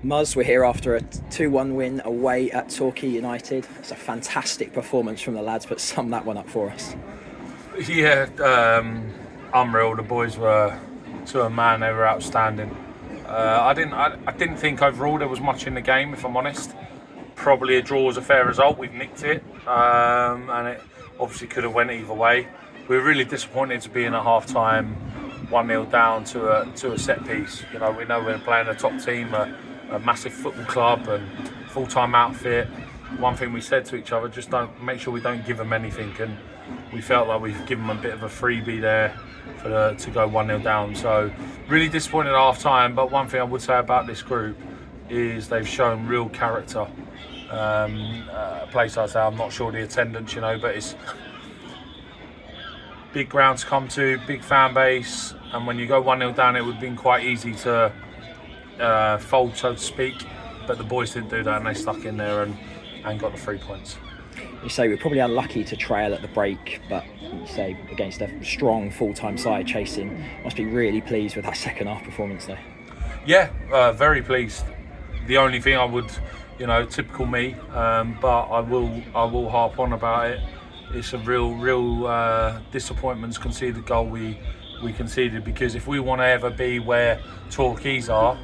Muzz, we're here after a 2-1 win away at Torquay United. It's a fantastic performance from the lads, but sum that one up for us. Yeah, unreal. The boys were, to a man, they were outstanding. I didn't think overall there was much in the game, if I'm honest. Probably a draw was a fair result. We've nicked it, and it obviously could have went either way. We were really disappointed to be in at half time, 1-0 down to a set piece. We know we're playing a top team, a massive football club and full-time outfit. One thing we said to each other, just don't make sure we don't give them anything, and we felt like we've given them a bit of a freebie there to go 1-0 down. So really disappointed at half time, but one thing I would say about this group is they've shown real character. A place like that, I'm not sure the attendance, but it's big ground to come to, big fan base, and when you go 1-0 down, it would have been quite easy to fold, so to speak, but the boys didn't do that, and they stuck in there and got the 3 points. You say we're probably unlucky to trail at the break, but you say against a strong full-time side, Chesham must be really pleased with that second half performance there. Yeah, very pleased. The only thing I would, typical me, but I will harp on about it. It's a real disappointment to concede the goal we conceded, because if we want to ever be where Torquay's are,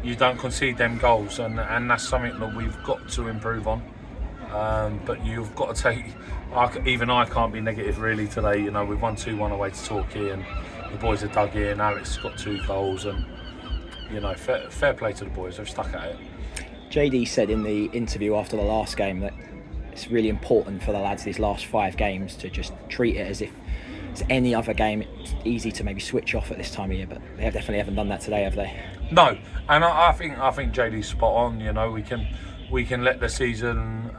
you don't concede them goals, and that's something that we've got to improve on. But you've got to take. Even I can't be negative really today. We've won 2-1 away to Torquay, and the boys are dug in. Alex has got 2 goals, and fair play to the boys. They've stuck at it. JD said in the interview after the last game that it's really important for the lads these last 5 games to just treat it as if it's any other game. It's easy to maybe switch off at this time of year, but they definitely haven't done that today, have they? No, and I think JD's spot on. We can let the season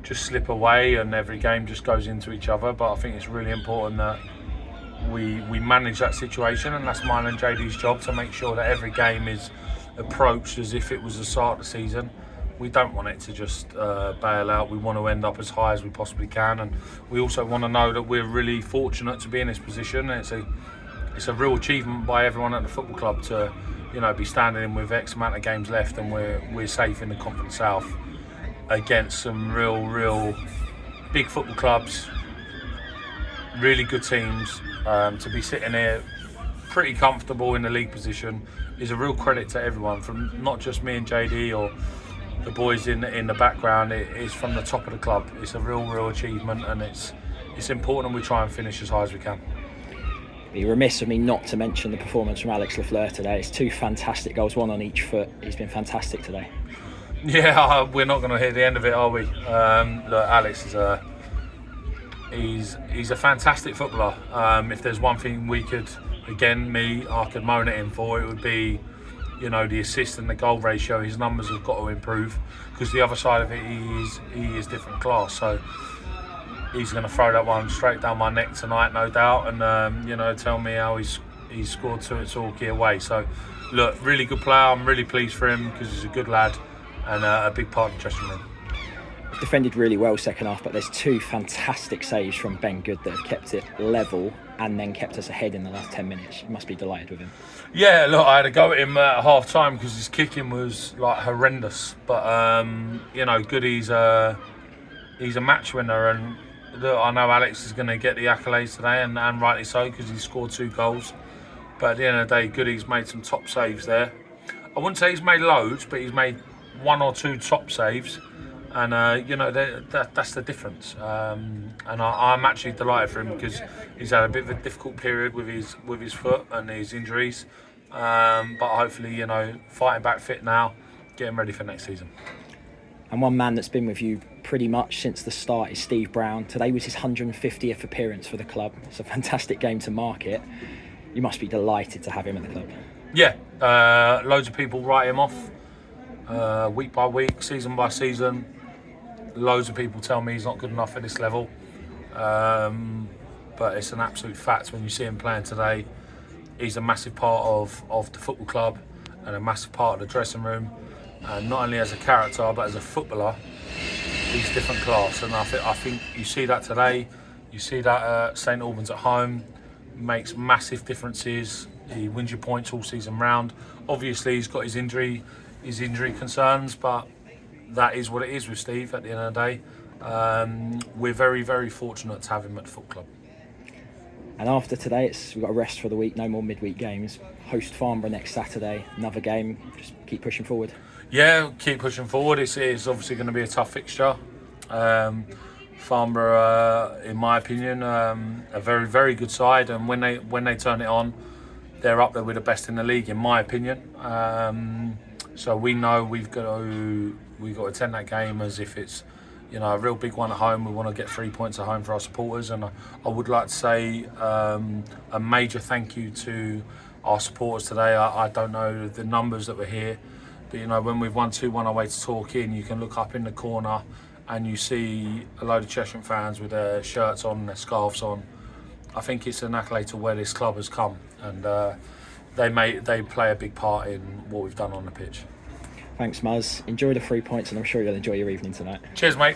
just slip away, and every game just goes into each other. But I think it's really important that we manage that situation, and that's mine and JD's job, to make sure that every game is approached as if it was the start of the season. We don't want it to just bail out. We want to end up as high as we possibly can, and we also want to know that we're really fortunate to be in this position. It's a real achievement by everyone at the football club to be standing in with X amount of games left, and we're safe in the Conference South against some real big football clubs, really good teams. To be sitting here pretty comfortable in the league position is a real credit to everyone, from not just me and JD or the boys in the background. It's from the top of the club. It's a real achievement, and it's important we try and finish as high as we can. Be remiss of me not to mention the performance from Alex Lafleur today. It's 2 fantastic goals, 1 on each foot. He's been fantastic today. Yeah, we're not going to hear the end of it, are we? Look, Alex is he's a fantastic footballer. If there's one thing we could, I could moan at him for, it would be, the assist and the goal ratio. His numbers have got to improve, because the other side of it, he is different class. So he's going to throw that one straight down my neck tonight, no doubt, and tell me how he's scored 2 at Torquay away. So look, really good player. I'm really pleased for him, because he's a good lad and a big part of the dressing room. Defended really well second half, but there's 2 fantastic saves from Ben Good that have kept it level and then kept us ahead in the last 10 minutes. You must be delighted with him. Yeah, look, I had a go at him at half time because his kicking was horrendous. But Goody's a match winner, and look, I know Alex is going to get the accolades today, and rightly so, because he scored 2 goals. But at the end of the day, Goody's made some top saves there. I wouldn't say he's made loads, but he's made 1 or 2 top saves. And that's the difference, and I'm actually delighted for him, because he's had a bit of a difficult period with his foot and his injuries, but hopefully fighting back fit now, getting ready for next season. And one man that's been with you pretty much since the start is Steve Brown. Today was his 150th appearance for the club. It's a fantastic game to mark it. You must be delighted to have him at the club. Yeah, loads of people write him off week by week, season by season. Loads of people tell me he's not good enough at this level, but it's an absolute fact when you see him playing today. He's a massive part of the football club and a massive part of the dressing room, and not only as a character but as a footballer, he's different class. And I think you see that today. You see that at St Albans at home, makes massive differences. He wins your points all season round. Obviously, he's got his injury concerns, but that is what it is with Steve at the end of the day. We're very, very fortunate to have him at the football club. And after today, we've got a rest for the week, no more midweek games. Host Farnborough next Saturday, another game. Just keep pushing forward. Yeah, keep pushing forward. It's obviously going to be a tough fixture. Farnborough, in my opinion, a very, very good side, and when they turn it on, they're up there with the best in the league, in my opinion. So we know we've got to attend that game as if it's, you know, a real big one at home. We want to get 3 points at home for our supporters, and I would like to say a major thank you to our supporters today. I don't know the numbers that were here, but you know, when we've won 2-1 away to Torquay, and you can look up in the corner and you see a load of Chesham fans with their shirts on, their scarves on. I think it's an accolade to where this club has come, and they play a big part in what we've done on the pitch. Thanks, Muzz. Enjoy the 3 points, and I'm sure you'll enjoy your evening tonight. Cheers, mate.